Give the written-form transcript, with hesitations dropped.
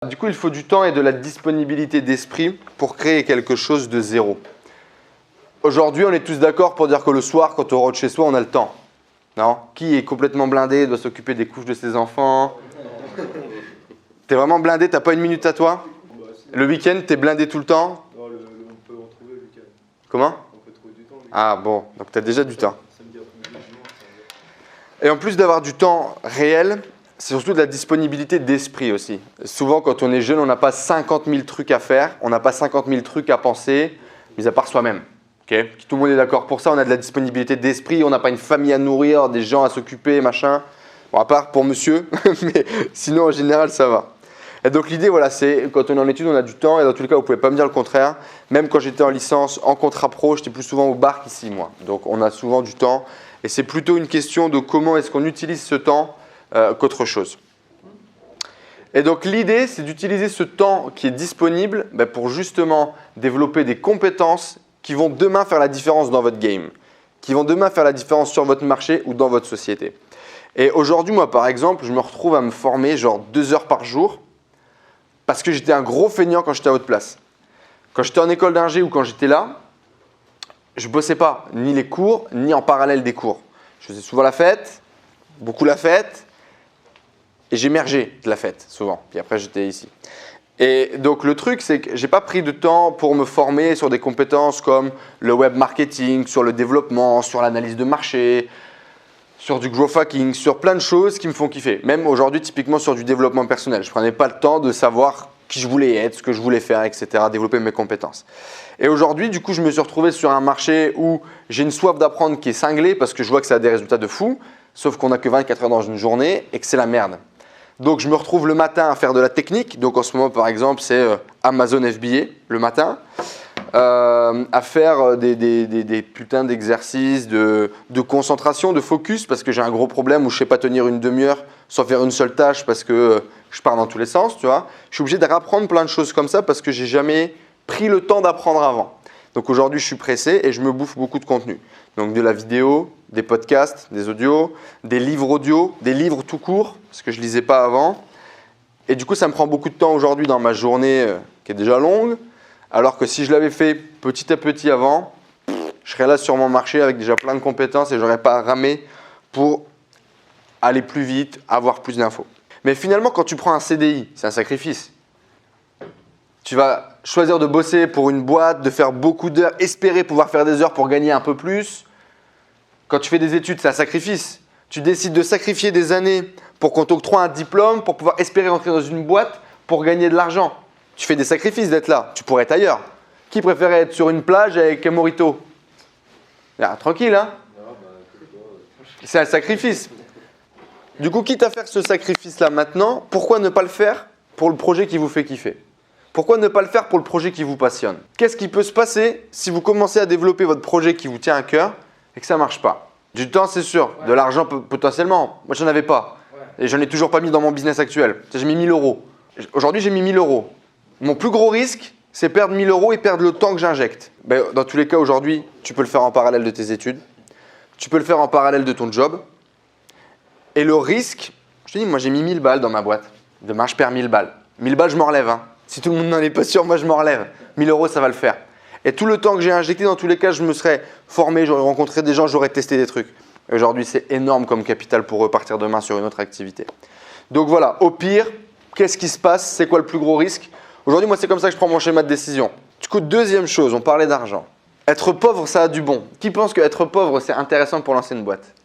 Du coup, il faut du temps et de la disponibilité d'esprit pour créer quelque chose de zéro. Aujourd'hui, on est tous d'accord pour dire que le soir, quand on rentre chez soi, on a le temps. Non? Qui est complètement blindé, doit s'occuper des couches de ses enfants? T'es vraiment blindé, t'as pas une minute à toi? Le week-end, t'es blindé tout le temps? Non, on peut en trouver le week-end. Comment? On peut trouver du temps. Ah bon, donc t'as déjà du temps. Samedi après-midi, dimanche. Et en plus d'avoir du temps réel, c'est surtout de la disponibilité d'esprit aussi. Souvent, quand on est jeune, on n'a pas 50 000 trucs à faire, on n'a pas 50 000 trucs à penser, mis à part soi-même. Okay? Tout le monde est d'accord pour ça, on a de la disponibilité d'esprit, on n'a pas une famille à nourrir, des gens à s'occuper, machin. Bon, à part pour monsieur, mais sinon, en général, ça va. Et donc l'idée, voilà, c'est quand on est en études, on a du temps, et dans tous les cas, vous ne pouvez pas me dire le contraire. Même quand j'étais en licence, en contrat pro, j'étais plus souvent au bar qu'ici, moi. Donc on a souvent du temps, et c'est plutôt une question de comment est-ce qu'on utilise ce temps qu'autre chose. Et donc l'idée, c'est d'utiliser ce temps qui est disponible pour justement développer des compétences qui vont demain faire la différence dans votre game, qui vont demain faire la différence sur votre marché ou dans votre société. Et aujourd'hui, moi par exemple, je me retrouve à me former genre 2 heures par jour parce que j'étais un gros feignant quand j'étais à haute place. Quand j'étais en école d'ingé ou quand j'étais là, je ne bossais pas ni les cours, ni en parallèle des cours. Je faisais souvent la fête, beaucoup la fête, et j'émergeais de la fête souvent. Puis après, j'étais ici. Et donc, le truc, c'est que je n'ai pas pris de temps pour me former sur des compétences comme le web marketing, sur le développement, sur l'analyse de marché, sur du growth hacking, sur plein de choses qui me font kiffer. Même aujourd'hui, typiquement sur du développement personnel. Je ne prenais pas le temps de savoir qui je voulais être, ce que je voulais faire, etc., développer mes compétences. Et aujourd'hui, du coup, je me suis retrouvé sur un marché où j'ai une soif d'apprendre qui est cinglée parce que je vois que ça a des résultats de fou, sauf qu'on n'a que 24 heures dans une journée et que c'est la merde. Donc, je me retrouve le matin à faire de la technique. Donc, en ce moment, par exemple, c'est Amazon FBA le matin, à faire des putains d'exercices de concentration, de focus, parce que j'ai un gros problème où je ne sais pas tenir une demi-heure sans faire une seule tâche parce que je pars dans tous les sens, tu vois. Je suis obligé de réapprendre plein de choses comme ça parce que je n'ai jamais pris le temps d'apprendre avant. Donc, aujourd'hui, je suis pressé et je me bouffe beaucoup de contenu. Donc, de la vidéo, des podcasts, des audios, des livres audio, des livres tout court, parce que je ne lisais pas avant. Et du coup, ça me prend beaucoup de temps aujourd'hui dans ma journée qui est déjà longue. Alors que si je l'avais fait petit à petit avant, je serais là sur mon marché avec déjà plein de compétences et je n'aurais pas à ramer pour aller plus vite, avoir plus d'infos. Mais finalement, quand tu prends un CDI, c'est un sacrifice. Tu vas choisir de bosser pour une boîte, de faire beaucoup d'heures, espérer pouvoir faire des heures pour gagner un peu plus. Quand tu fais des études, c'est un sacrifice. Tu décides de sacrifier des années pour qu'on t'octroie un diplôme, pour pouvoir espérer rentrer dans une boîte, pour gagner de l'argent. Tu fais des sacrifices d'être là. Tu pourrais être ailleurs. Qui préférait être sur une plage avec un mojito? Là, tranquille, hein? C'est un sacrifice. Du coup, quitte à faire ce sacrifice-là maintenant, pourquoi ne pas le faire pour le projet qui vous fait kiffer? Pourquoi ne pas le faire pour le projet qui vous passionne? Qu'est-ce qui peut se passer si vous commencez à développer votre projet qui vous tient à cœur et que ça ne marche pas? Du temps, c'est sûr. Ouais. De l'argent, potentiellement. Moi, je n'en avais pas. Ouais. Et je n'en ai toujours pas mis dans mon business actuel. J'ai mis 1000 euros. Aujourd'hui, j'ai mis 1000 euros. Mon plus gros risque, c'est perdre 1000 euros et perdre le temps que j'injecte. Ben, dans tous les cas, aujourd'hui, tu peux le faire en parallèle de tes études. Tu peux le faire en parallèle de ton job. Et le risque, je te dis, moi, j'ai mis 1000 balles dans ma boîte. Demain, je perds 1000 balles. 1000 balles, je m'en relève. Hein. Si tout le monde n'en est pas sûr, moi, je m'en relève. 1000 euros, ça va le faire. Et tout le temps que j'ai injecté, dans tous les cas, je me serais formé, j'aurais rencontré des gens, j'aurais testé des trucs. Aujourd'hui, c'est énorme comme capital pour repartir demain sur une autre activité. Donc voilà, au pire, qu'est-ce qui se passe? C'est quoi le plus gros risque? Aujourd'hui, moi, c'est comme ça que je prends mon schéma de décision. Du coup, deuxième chose, on parlait d'argent. Être pauvre, ça a du bon. Qui pense qu'être pauvre, c'est intéressant pour lancer une boîte?